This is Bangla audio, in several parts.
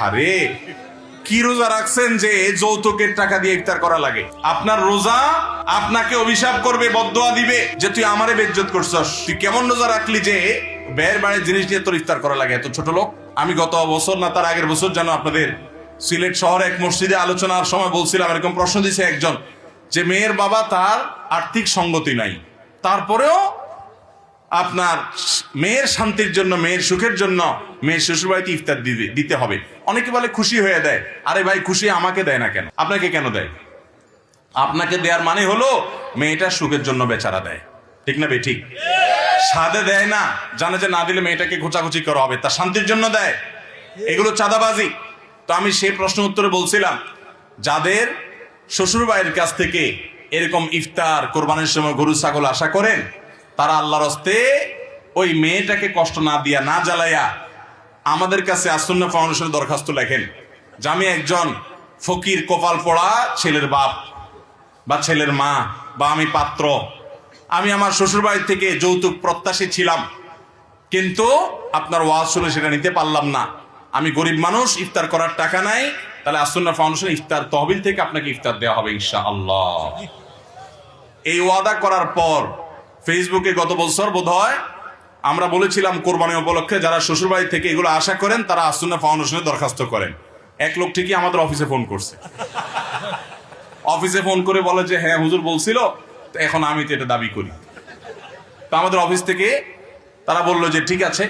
আরে কি রোজা রাখছেন যে যৌতুকের টাকা দিয়ে ইফতার করা লাগে? আপনার রোজা আপনাকে অভিশাপ করবে, বদদোয়া দিবে যে তুই আমারে বেইজ্জত করছস। তুই কেমন রোজা রাখলি যে ব্যয়ের বাড়ির জিনিস দিয়ে তোর ইফতার করা লাগে? এত ছোট লোক। আমি গত বছর না তার আগের বছর জানো আপনাদের সিলেট শহরে এক মসজিদে আলোচনার সময় বলছিলাম, এরকম প্রশ্ন দিয়েছে একজন যে মেয়ের বাবা তার আর্থিক সঙ্গতি নাই, তারপরেও আপনার মেয়ের শান্তির জন্য, মেয়ের সুখের জন্য মেয়ের শ্বশুরবাড়িতে ইফতার দিতে হবে। অনেকে বলে খুশি হয়ে দেয়। আরে ভাই, খুশি আমাকে দেয় না কেন? আপনাকে কেন দেয়? আপনাকে দেওয়ার মানে হলো মেয়েটার সুখের জন্য বেচারা দেয়, ঠিক না বে ঠিক? সাদে দেয় না, জানে যে না দিলে মেয়েটাকে খোঁচাখুচি করা হবে, তার শান্তির জন্য দেয়। এগুলো চাঁদাবাজি। তো আমি সেই প্রশ্ন উত্তরে বলছিলাম, যাদের শ্বশুর বাড়ির কাছ থেকে এরকম ইফতার কোরবানির সময় গরু ছাগল আশা করেন, তারা আল্লাহর হস্তে ওই মেয়েটাকে কষ্ট না দিয়া, না জ্বালাইয়া আমাদের কাছে আসুন্নাহ ফাউন্ডেশনে দরখাস্ত লেখেন যে আমি একজন ফকির কপাল পড়া ছেলের বাপ বা ছেলের মা, বা আমি পাত্র, আমি আমার শ্বশুর বাড়ি থেকে যৌতুক প্রত্যাশী ছিলাম, কিন্তু আপনার ওয়াজ শুনে সেটা নিতে পারলাম না। আমি গরিব মানুষ, ইফতার করার টাকা নাই, তাহলে আসুন্নাহ ফাউন্ডেশন ইফতার তহবিল থেকে আপনাকে ইফতার দেওয়া হবে ইনশাআল্লাহ। এই ওয়াদা করার পর ফেসবুকে গত বছর বোধহয় আমরা বলেছিলাম কোরবানি উপলক্ষে যারা শ্বশুরবাড়ি থেকে এগুলো আশা করেন তারা আসুন্নাহ ফাউন্ডেশনে দরখাস্ত করেন। এক লোক ঠিকই আমাদের অফিসে ফোন করছে, অফিসে ফোন করে বলে যে হ্যাঁ হুজুর বলছিল, তো এখন আমি তো এটা দাবি করি। তো আমাদের অফিস থেকে তারা বললো যে ঠিক আছে,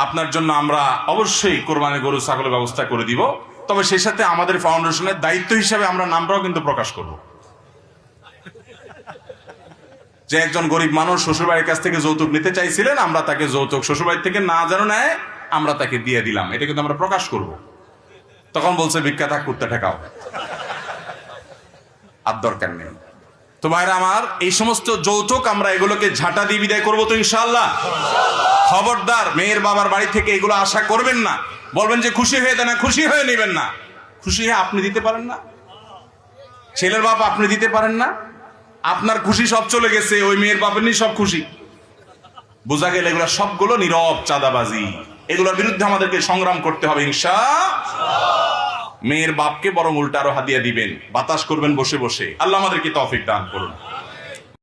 আপনার জন্য আমরা অবশ্যই কোরবানি গরু ছাগলের ব্যবস্থা করে দিব, তবে সেই সাথে আমাদের ফাউন্ডেশনের দায়িত্ব হিসাবে আমরা নামটাও কিন্তু প্রকাশ করব, যে একজন গরিব মানুষ শ্বশুরবাড়ির কাছ থেকে যৌতুক নিতে চাইছিলেন, আমরা তাকে যৌতুক শ্বশুরবাড়ি থেকে না যেন নেয় আমরা তাকে দিয়ে দিলাম, এটা কিন্তু আমরা প্রকাশ করব। তখন বলছে ভিক্ষা থাক কুত্তা ঠেকাও, আর দরকার নেই। তো ভাইরা আমার, এই সমস্ত যৌতুক আমরা এগুলোকে ঝাঁটা দিয়ে বিদায় করবো তো ইনশাআল্লাহ। খবরদার মেয়ের বাবার বাড়ি থেকে এগুলো আশা করবেন না। বলবেন যে খুশি হয়ে দেন না, খুশি হয়ে নেবেন না। খুশি হয়ে আপনি দিতে পারেন না, ছেলের বাপ আপনি দিতে পারেন না, আপনার খুশি সব চলে গেছে, ওই মেয়ের বাপের নিয়ে সব খুশি। বোঝা গেল এগুলো সবগুলো নীরব চাঁদাবাজি। এগুলোর বিরুদ্ধে আমাদেরকে সংগ্রাম করতে হবে ইনশাআল্লাহ। মেয়ের বাপকে বরং উল্টা আরো হাদিয়া দিবেন, বাতাস করবেন বসে বসে। আল্লাহ আমাদেরকে তৌফিক দান করুন।